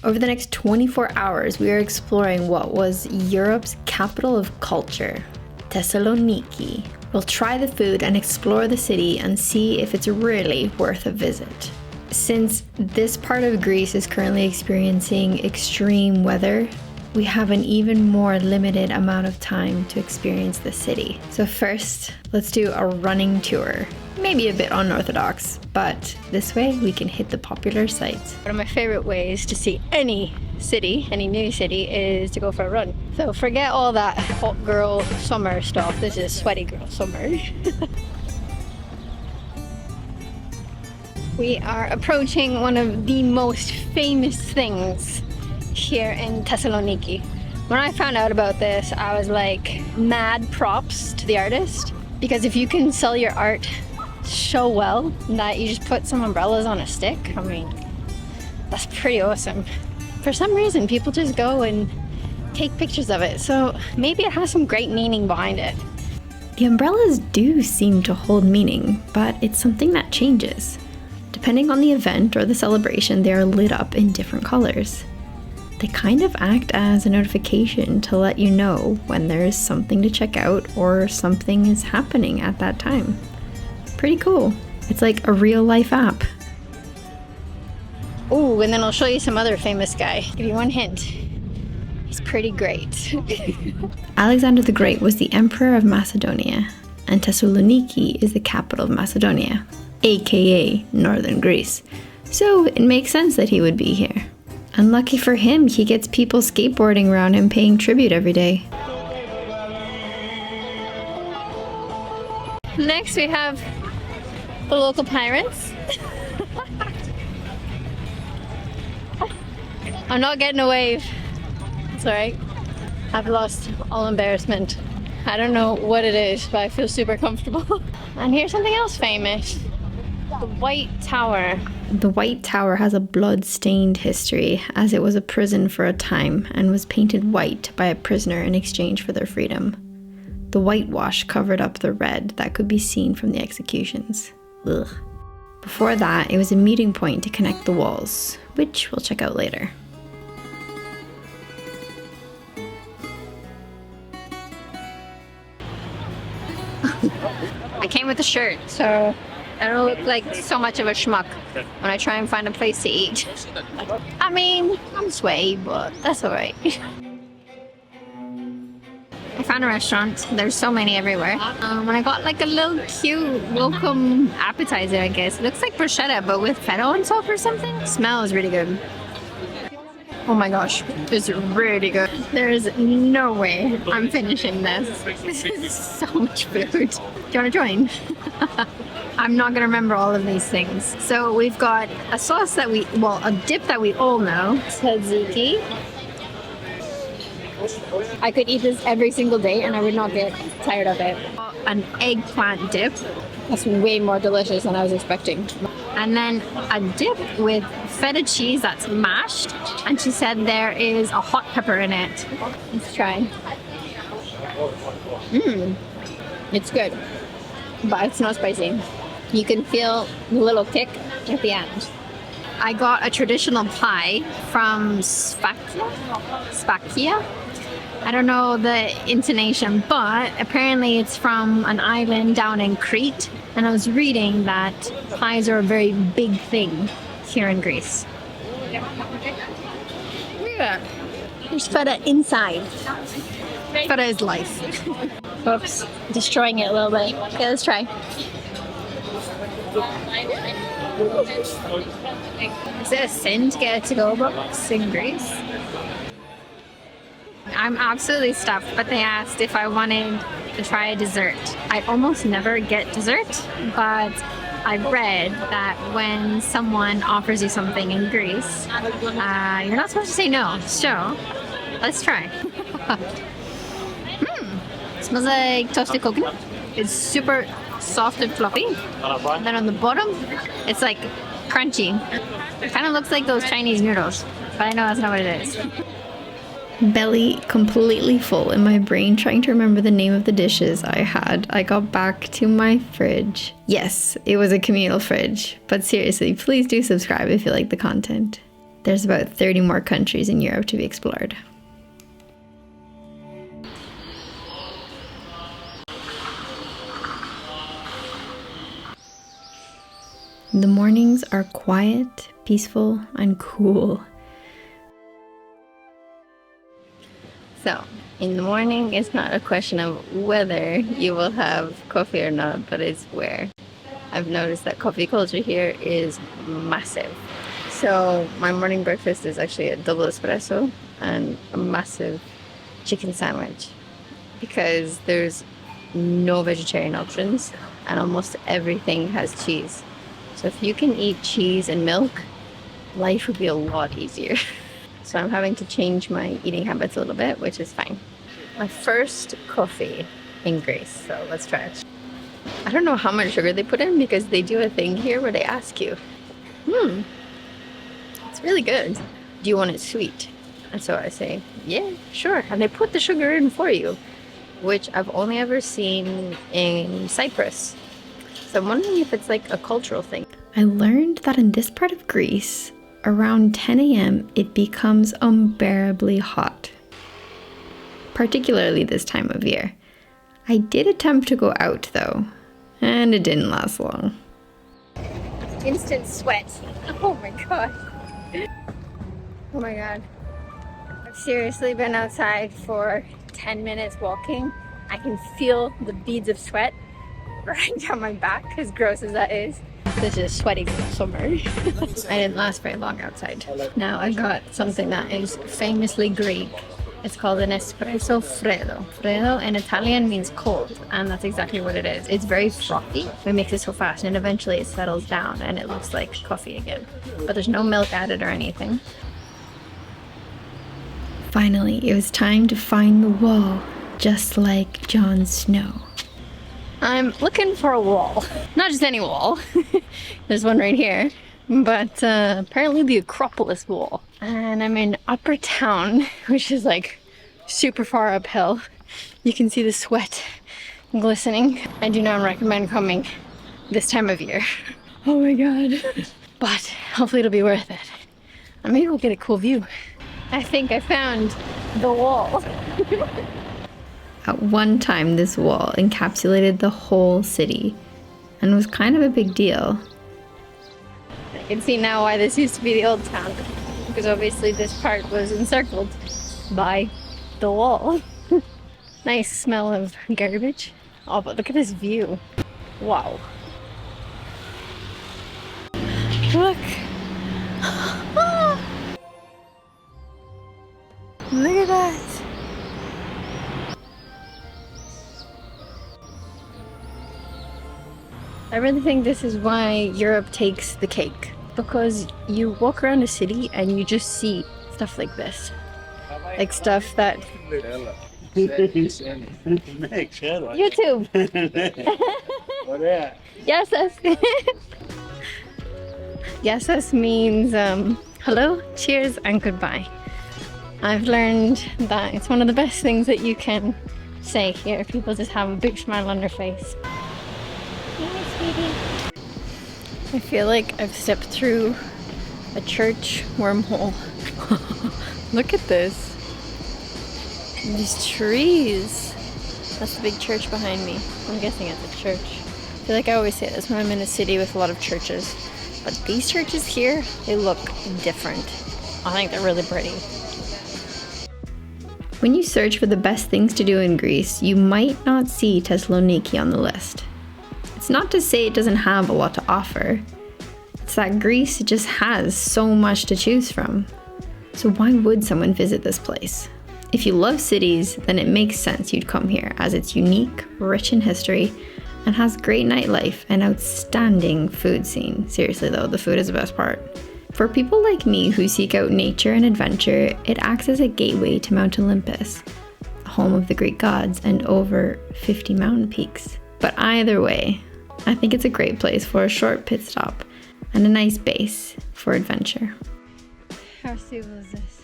Over the next 24 hours, we are exploring what was Europe's capital of culture, Thessaloniki. We'll try the food and explore the city and see if it's really worth a visit. Since this part of Greece is currently experiencing extreme weather, we have an even more limited amount of time to experience the city. So first, let's do a running tour. Maybe a bit unorthodox, but this way we can hit the popular sites. One of my favorite ways to see any city, any new city, is to go for a run. So forget all that hot girl summer stuff. This is sweaty girl summer. We are approaching one of the most famous things here in Thessaloniki. When I found out about this, I was like, mad props to the artist. Because if you can sell your art so well that you just put some umbrellas on a stick, I mean, that's pretty awesome. For some reason, people just go and take pictures of it. So maybe it has some great meaning behind it. The umbrellas do seem to hold meaning, but it's something that changes. Depending on the event or the celebration, they are lit up in different colors. They kind of act as a notification to let you know when there's something to check out or something is happening at that time. Pretty cool. It's like a real life app. Oh, and then I'll show you some other famous guy. Give you one hint. He's pretty great. Alexander the Great was the emperor of Macedonia, and Thessaloniki is the capital of Macedonia, aka Northern Greece. So it makes sense that he would be here. And lucky for him, he gets people skateboarding around him paying tribute every day. Next we have the local pirates. I'm not getting a wave. It's alright. I've lost all embarrassment. I don't know what it is, but I feel super comfortable. And here's something else famous. The White Tower. The White Tower has a blood-stained history, as it was a prison for a time and was painted white by a prisoner in exchange for their freedom. The whitewash covered up the red that could be seen from the executions. Ugh. Before that, it was a meeting point to connect the walls, which we'll check out later. I came with a shirt, so I don't look like so much of a schmuck when I try and find a place to eat. I mean, I'm sway, but that's alright. I found a restaurant. There's so many everywhere. And I got like a little cute welcome appetizer, I guess. It looks like bruschetta, but with feta on top or something. It smells really good. Oh my gosh, it's really good. There's no way I'm finishing this. This is so much food. Do you want to join? I'm not going to remember all of these things. So we've got a sauce that a dip that we all know. Tzatziki. I could eat this every single day and I would not get tired of it. An eggplant dip. That's way more delicious than I was expecting. And then a dip with feta cheese that's mashed. And she said there is a hot pepper in it. Let's try. It's good, but it's not spicy. You can feel the little kick at the end. I got a traditional pie from Spakia. I don't know the intonation, but apparently it's from an island down in Crete. And I was reading that pies are a very big thing here in Greece. Look at that. There's feta inside. Feta is life. Oops, destroying it a little bit. Okay, let's try. Is it a sin to get a to-go box in Greece? I'm absolutely stuffed, but they asked if I wanted to try a dessert. I almost never get dessert, but I read that when someone offers you something in Greece, you're not supposed to say no. So, let's try. Smells like toasted coconut. It's super soft and fluffy. And then on the bottom, it's like crunchy. It kind of looks like those Chinese noodles, but I know that's not what it is. Belly completely full in my brain trying to remember the name of the dishes I had. I got back to my fridge. Yes, it was a communal fridge, but seriously, please do subscribe if you like the content. There's about 30 more countries in Europe to be explored. The mornings are quiet, peaceful, and cool. So, in the morning, it's not a question of whether you will have coffee or not, but it's where. I've noticed that coffee culture here is massive. So, my morning breakfast is actually a double espresso and a massive chicken sandwich because there's no vegetarian options and almost everything has cheese. So if you can eat cheese and milk, life would be a lot easier. So I'm having to change my eating habits a little bit, which is fine. My first coffee in Greece, so let's try it. I don't know how much sugar they put in because they do a thing here where they ask you, it's really good. Do you want it sweet? And so I say, yeah, sure. And they put the sugar in for you, which I've only ever seen in Cyprus. So I'm wondering if it's like a cultural thing. I learned that in this part of Greece, around 10 a.m. it becomes unbearably hot. Particularly this time of year. I did attempt to go out though, and it didn't last long. Instant sweat. Oh my god. Oh my god. I've seriously been outside for 10 minutes walking. I can feel the beads of sweat running down my back, as gross as that is. This is sweaty summer. I didn't last very long outside. Now I got something that is famously Greek. It's called an espresso freddo. Freddo in Italian means cold, and that's exactly what it is. It's very frothy. It makes it so fast, and eventually it settles down and it looks like coffee again. But there's no milk added or anything. Finally, it was time to find the wall, just like Jon Snow. I'm looking for a wall. Not just any wall. There's one right here. But apparently the Acropolis wall. And I'm in Upper Town, which is like super far uphill. You can see the sweat glistening. I do not recommend coming this time of year. Oh my god. But hopefully it'll be worth it. And maybe we'll get a cool view. I think I found the wall. At one time, this wall encapsulated the whole city and was kind of a big deal. I can see now why this used to be the old town, because obviously this part was encircled by the wall. Nice smell of garbage. Oh, but look at this view. Wow. Look. Look at that. I really think this is why Europe takes the cake, because you walk around a city and you just see stuff like this, like stuff that YouTube. Yes. Yes means hello, cheers, and goodbye. I've learned that it's one of the best things that you can say here. People just have a big smile on their face. I feel like I've stepped through a church wormhole. Look at this. These trees. That's the big church behind me. I'm guessing it's a church. I feel like I always say this when I'm in a city with a lot of churches. But these churches here, they look different. I think they're really pretty. When you search for the best things to do in Greece, you might not see Thessaloniki on the list. It's not to say it doesn't have a lot to offer. It's that Greece just has so much to choose from. So why would someone visit this place? If you love cities, then it makes sense you'd come here, as it's unique, rich in history, and has great nightlife and outstanding food scene. Seriously though, the food is the best part. For people like me who seek out nature and adventure, it acts as a gateway to Mount Olympus, home of the Greek gods and over 50 mountain peaks. But either way, I think it's a great place for a short pit stop and a nice base for adventure. How stable is this?